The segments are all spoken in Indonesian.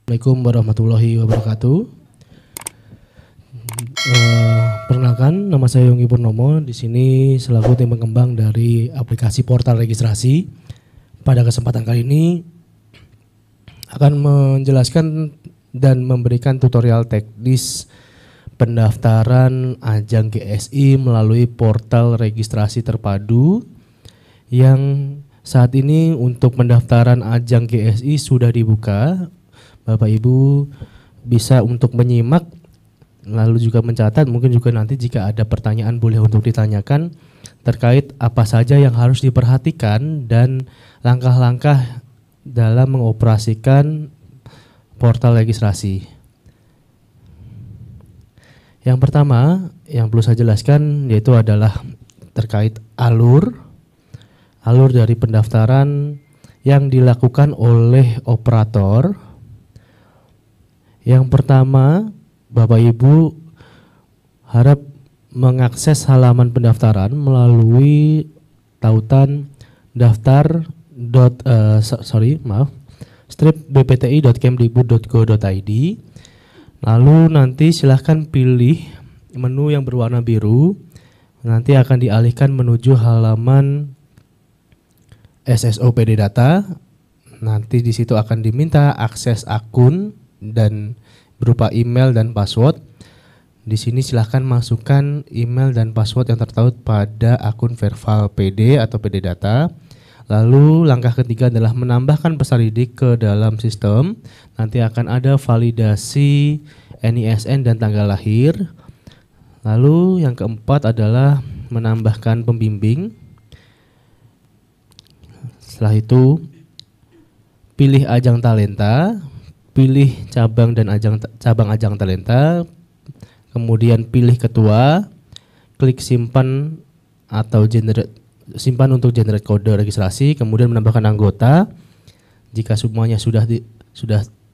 Assalamualaikum warahmatullahi wabarakatuh. Perkenalkan, nama saya Yonggi Purnomo. Di sini selaku tim pengembang dari aplikasi portal registrasi. Pada kesempatan kali ini akan menjelaskan dan memberikan tutorial teknis pendaftaran ajang GSI melalui portal registrasi terpadu yang saat ini untuk pendaftaran ajang GSI sudah dibuka. Bapak Ibu bisa untuk menyimak lalu juga mencatat, mungkin juga nanti jika ada pertanyaan boleh untuk ditanyakan terkait apa saja yang harus diperhatikan dan langkah-langkah dalam mengoperasikan portal registrasi. Yang pertama yang perlu saya jelaskan yaitu adalah terkait alur dari pendaftaran yang dilakukan oleh operator. Yang pertama, Bapak Ibu harap mengakses halaman pendaftaran melalui tautan stripbpti.kemdikbud.go.id. Lalu nanti silahkan pilih menu yang berwarna biru. Nanti akan dialihkan menuju halaman SSO PD Data. Nanti di situ akan diminta akses akun dan berupa email dan password. Di sini silahkan masukkan email dan password yang tertaut pada akun Verval PD atau PD Data. Lalu langkah ketiga adalah menambahkan peserta didik ke dalam sistem. Nanti akan ada validasi NISN dan tanggal lahir. Lalu yang keempat adalah menambahkan pembimbing. Setelah itu pilih ajang talenta, pilih cabang dan cabang talenta, kemudian pilih ketua, klik simpan atau simpan untuk generate kode registrasi, kemudian menambahkan anggota. Jika semuanya sudah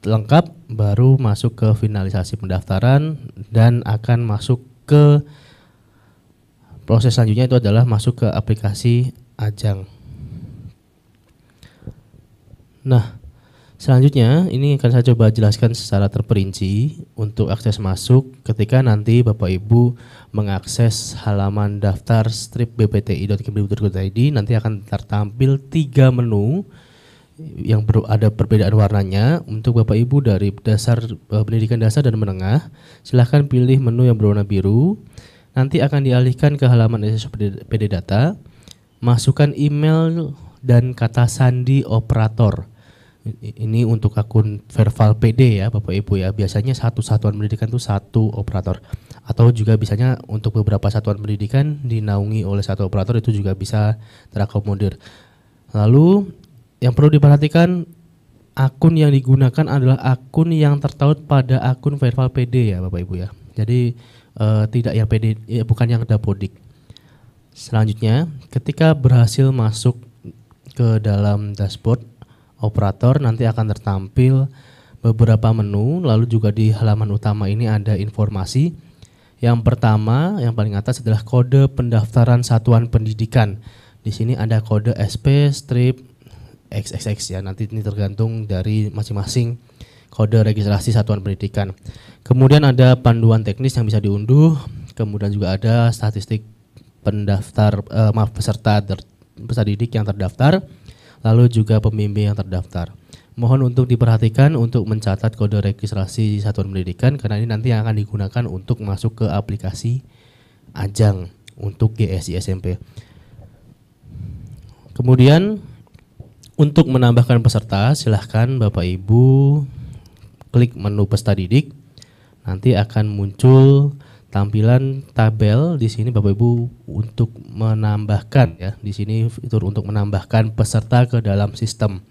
lengkap, baru masuk ke finalisasi pendaftaran dan akan masuk ke proses selanjutnya, itu adalah masuk ke aplikasi ajang. Nah, selanjutnya ini akan saya coba jelaskan secara terperinci untuk akses masuk ketika nanti Bapak Ibu mengakses halaman daftar stripbpti.kemdikbud.go.id. Nanti akan tertampil 3 menu yang ada perbedaan warnanya. Untuk Bapak Ibu dari pendidikan dasar dan menengah, silahkan pilih menu yang berwarna biru. Nanti akan dialihkan ke halaman SSO PD Data. Masukkan email dan kata sandi operator. Ini untuk akun Verval PD ya Bapak Ibu ya. Biasanya satu satuan pendidikan itu satu operator. Atau juga biasanya untuk beberapa satuan pendidikan dinaungi oleh satu operator, itu juga bisa terakomodir. Lalu yang perlu diperhatikan, akun yang digunakan adalah akun yang tertaut pada akun Verval PD ya Bapak Ibu ya. Jadi tidak yang PD, bukan yang dapodik. Selanjutnya, ketika berhasil masuk ke dalam dashboard operator, nanti akan tertampil beberapa menu. Lalu juga di halaman utama ini ada informasi. Yang pertama, yang paling atas adalah kode pendaftaran satuan pendidikan. Di sini ada kode SP strip XXX ya. Nanti ini tergantung dari masing-masing kode registrasi satuan pendidikan. Kemudian ada panduan teknis yang bisa diunduh. Kemudian juga ada statistik peserta didik yang terdaftar. Lalu juga pembimbing yang terdaftar. Mohon untuk diperhatikan untuk mencatat kode registrasi satuan pendidikan karena ini nanti yang akan digunakan untuk masuk ke aplikasi ajang untuk GSI SMP. Kemudian untuk menambahkan peserta, silahkan Bapak Ibu klik menu peserta didik. Nanti akan muncul tampilan tabel. Di sini Bapak Ibu untuk menambahkan ya, di sini fitur untuk menambahkan peserta ke dalam sistem.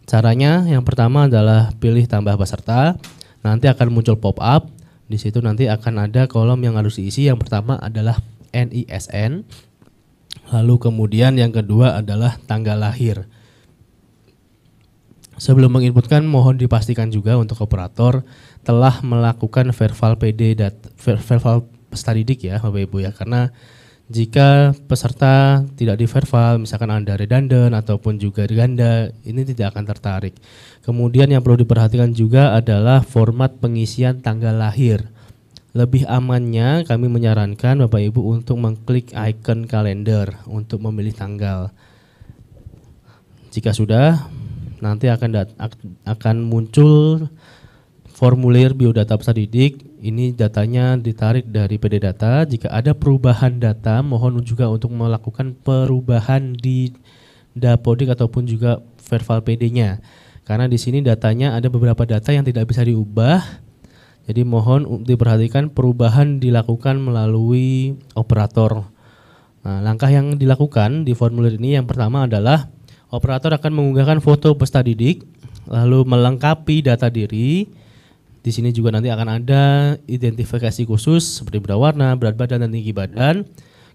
Caranya yang pertama adalah pilih tambah peserta. Nanti akan muncul pop up. Di situ nanti akan ada kolom yang harus diisi. Yang pertama adalah NISN. Lalu kemudian yang kedua adalah tanggal lahir. Sebelum menginputkan, mohon dipastikan juga untuk operator telah melakukan Verval PD Verval peserta didik ya Bapak Ibu ya, karena Jika peserta tidak di verbal, misalkan ada redundant ataupun juga ganda, ini tidak akan tertarik. Kemudian yang perlu diperhatikan juga adalah format pengisian tanggal lahir. Lebih amannya kami menyarankan Bapak Ibu untuk mengklik icon kalender untuk memilih tanggal. Jika sudah, nanti akan muncul formulir biodata peserta didik. Ini datanya ditarik dari PD Data. Jika ada perubahan data, mohon juga untuk melakukan perubahan di Dapodik ataupun juga verbal PD-nya. Karena di sini datanya ada beberapa data yang tidak bisa diubah. Jadi mohon diperhatikan perubahan dilakukan melalui operator. Nah, langkah yang dilakukan di formulir ini yang pertama adalah operator akan mengunggahkan foto peserta didik, lalu melengkapi data diri. Di sini juga nanti akan ada identifikasi khusus seperti berwarna, berat badan, dan tinggi badan.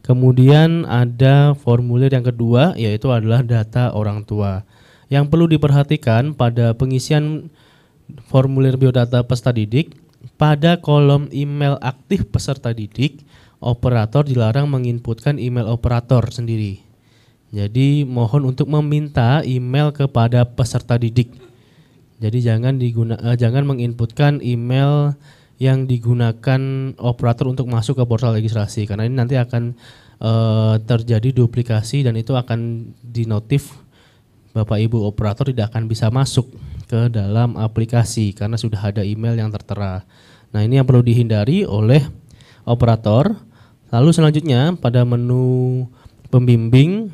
Kemudian ada formulir yang kedua yaitu adalah data orang tua. Yang perlu diperhatikan pada pengisian formulir biodata peserta didik, pada kolom email aktif peserta didik, operator dilarang menginputkan email operator sendiri. Jadi mohon untuk meminta email kepada peserta didik. Jadi jangan menginputkan email yang digunakan operator untuk masuk ke portal registrasi, karena ini nanti akan terjadi duplikasi dan itu akan dinotif Bapak Ibu operator tidak akan bisa masuk ke dalam aplikasi karena sudah ada email yang tertera. Nah, ini yang perlu dihindari oleh operator. Lalu selanjutnya pada menu pembimbing,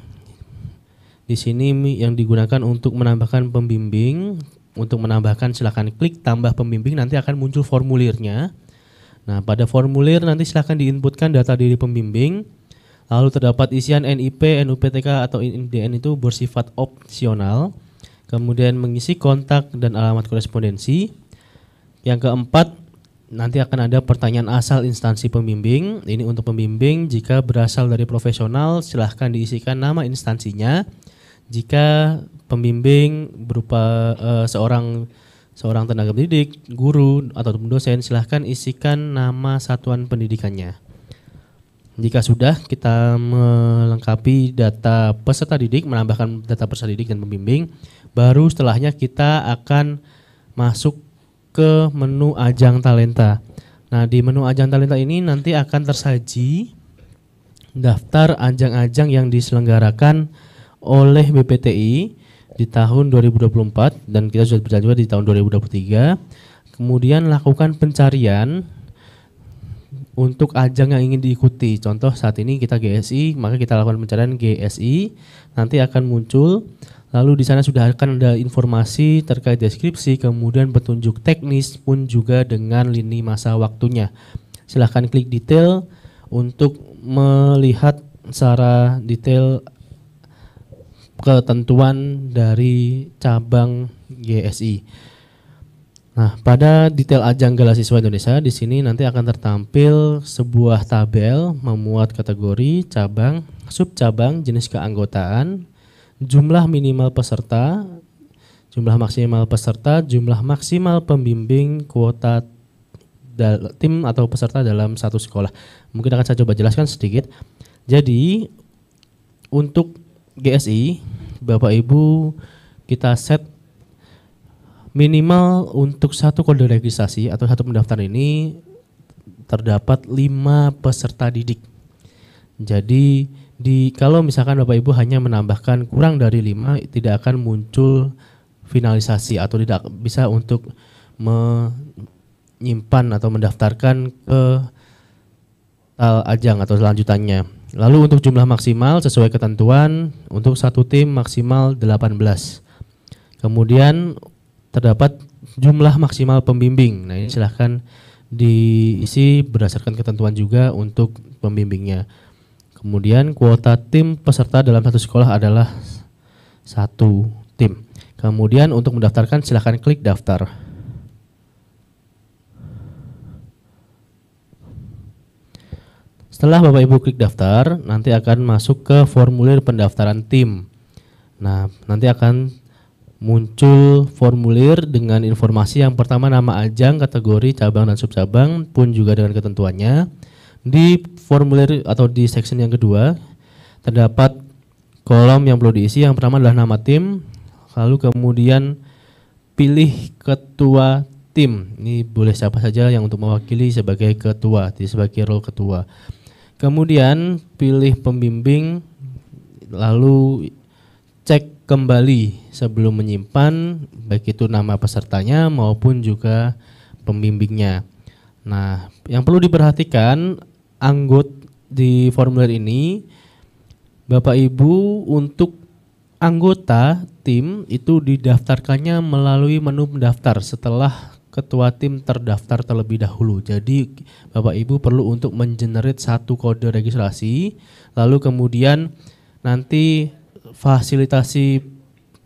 di sini yang digunakan untuk menambahkan pembimbing. Untuk menambahkan silakan klik tambah pembimbing, nanti akan muncul formulirnya. Nah, pada formulir nanti silakan diinputkan data diri pembimbing. Lalu terdapat isian NIP, NUPTK atau INDN itu bersifat opsional. Kemudian mengisi kontak dan alamat korespondensi. Yang keempat, nanti akan ada pertanyaan asal instansi pembimbing. Ini untuk pembimbing, jika berasal dari profesional silahkan diisikan nama instansinya. Jika pembimbing berupa seorang tenaga pendidik, guru ataupun dosen, silahkan isikan nama satuan pendidikannya. Jika sudah kita melengkapi data peserta didik, menambahkan data peserta didik dan pembimbing, baru setelahnya kita akan masuk ke menu ajang talenta. Nah, di menu ajang talenta ini nanti akan tersaji daftar ajang-ajang yang diselenggarakan oleh BPTI di tahun 2024 dan kita sudah berjalan juga di tahun 2023. Kemudian lakukan pencarian untuk ajang yang ingin diikuti. Contoh saat ini kita GSI, maka kita lakukan pencarian GSI, nanti akan muncul. Lalu di sana sudah akan ada informasi terkait deskripsi, kemudian petunjuk teknis pun juga dengan lini masa waktunya. Silahkan klik detail untuk melihat secara detail ketentuan dari cabang GSI. Nah, pada detail ajang Gala Siswa Indonesia di sini nanti akan tertampil sebuah tabel memuat kategori, cabang, subcabang, jenis keanggotaan, jumlah minimal peserta, jumlah maksimal peserta, jumlah maksimal pembimbing, kuota tim atau peserta dalam satu sekolah. Mungkin akan saya coba jelaskan sedikit. Jadi untuk GSI, Bapak Ibu kita set minimal untuk satu kode registrasi atau satu pendaftaran ini terdapat 5 peserta didik. Jadi kalau misalkan Bapak Ibu hanya menambahkan kurang dari 5, tidak akan muncul finalisasi atau tidak bisa untuk menyimpan atau mendaftarkan ke ajang atau selanjutannya. Lalu untuk jumlah maksimal sesuai ketentuan untuk satu tim maksimal 18. Kemudian terdapat jumlah maksimal pembimbing. Nah, ini silahkan diisi berdasarkan ketentuan juga untuk pembimbingnya. Kemudian kuota tim peserta dalam satu sekolah adalah 1 tim. Kemudian untuk mendaftarkan silahkan klik daftar. Setelah Bapak Ibu klik daftar, nanti akan masuk ke formulir pendaftaran tim. Nah, nanti akan muncul formulir dengan informasi yang pertama nama ajang, kategori, cabang dan subcabang pun juga dengan ketentuannya. Di formulir atau di section yang kedua terdapat kolom yang perlu diisi. Yang pertama adalah nama tim, lalu kemudian pilih ketua tim. Ini boleh siapa saja yang untuk mewakili sebagai ketua, sebagai role ketua. Kemudian pilih pembimbing, lalu cek kembali sebelum menyimpan, baik itu nama pesertanya maupun juga pembimbingnya. Nah, yang perlu diperhatikan anggota di formulir ini, Bapak Ibu untuk anggota tim itu didaftarkannya melalui menu pendaftar setelah ketua tim terdaftar terlebih dahulu. Jadi Bapak Ibu perlu untuk mengenerate satu kode registrasi, lalu kemudian nanti fasilitasi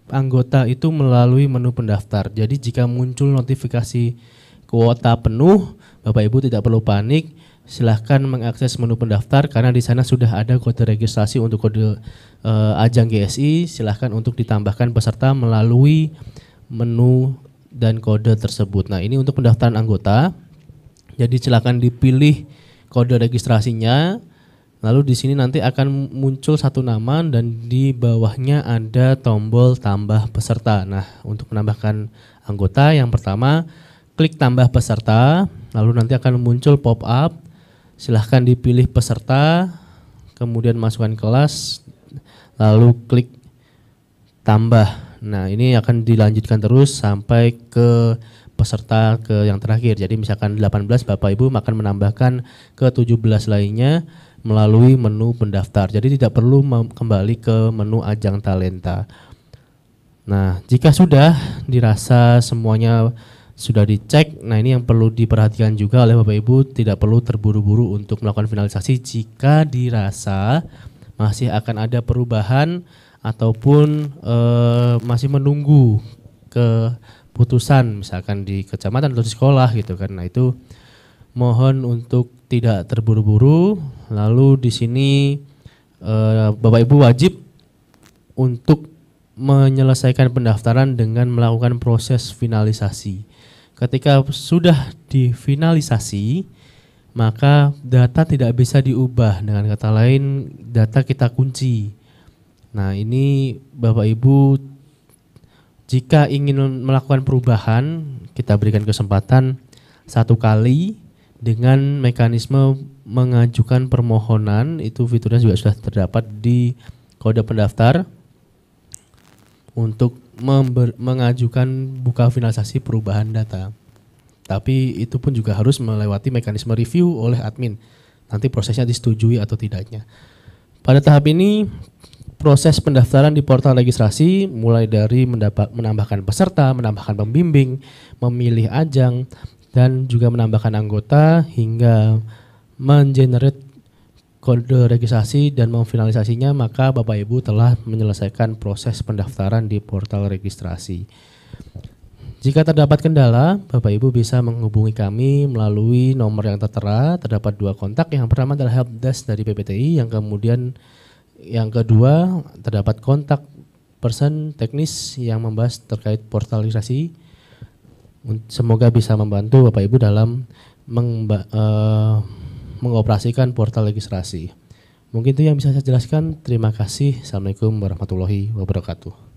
anggota itu melalui menu pendaftar. Jadi jika muncul notifikasi kuota penuh, Bapak Ibu tidak perlu panik, silahkan mengakses menu pendaftar karena di sana sudah ada kode registrasi untuk kode ajang GSI. Silahkan untuk ditambahkan peserta melalui menu dan kode tersebut. Nah, ini untuk pendaftaran anggota. Jadi silakan dipilih kode registrasinya. Lalu di sini nanti akan muncul satu nama dan di bawahnya ada tombol tambah peserta. Nah, untuk menambahkan anggota yang pertama klik tambah peserta, lalu nanti akan muncul pop up. Silahkan dipilih peserta, kemudian masukkan kelas, lalu klik tambah. Nah, ini akan dilanjutkan terus sampai ke peserta ke yang terakhir. Jadi misalkan 18, Bapak Ibu akan menambahkan ke 17 lainnya melalui menu pendaftar. Jadi tidak perlu kembali ke menu ajang talenta. Nah, jika sudah dirasa semuanya sudah dicek, nah ini yang perlu diperhatikan juga oleh Bapak Ibu, tidak perlu terburu-buru untuk melakukan finalisasi jika dirasa masih akan ada perubahan ataupun masih menunggu keputusan misalkan di kecamatan atau di sekolah gitu kan. Nah, itu mohon untuk tidak terburu-buru. Lalu di sini Bapak Ibu wajib untuk menyelesaikan pendaftaran dengan melakukan proses finalisasi. Ketika sudah difinalisasi, maka data tidak bisa diubah. Dengan kata lain, data kita kunci. Nah, ini Bapak Ibu jika ingin melakukan perubahan, kita berikan kesempatan 1 kali dengan mekanisme mengajukan permohonan. Itu fiturnya juga sudah terdapat di kode pendaftar untuk mengajukan buka finalisasi perubahan data. Tapi itu pun juga harus melewati mekanisme review oleh admin. Nanti prosesnya disetujui atau tidaknya. Pada tahap ini proses pendaftaran di portal registrasi mulai dari menambahkan peserta, menambahkan pembimbing, memilih ajang, dan juga menambahkan anggota hingga mengenerate kode registrasi dan memfinalisasinya, maka Bapak Ibu telah menyelesaikan proses pendaftaran di portal registrasi. Jika terdapat kendala, Bapak Ibu bisa menghubungi kami melalui nomor yang tertera. Terdapat 2 kontak, yang pertama adalah helpdesk dari PPTI, yang kemudian yang kedua terdapat kontak person teknis yang membahas terkait portal registrasi. Semoga bisa membantu Bapak Ibu dalam mengoperasikan portal registrasi. Mungkin itu yang bisa saya jelaskan. Terima kasih. Assalamualaikum warahmatullahi wabarakatuh.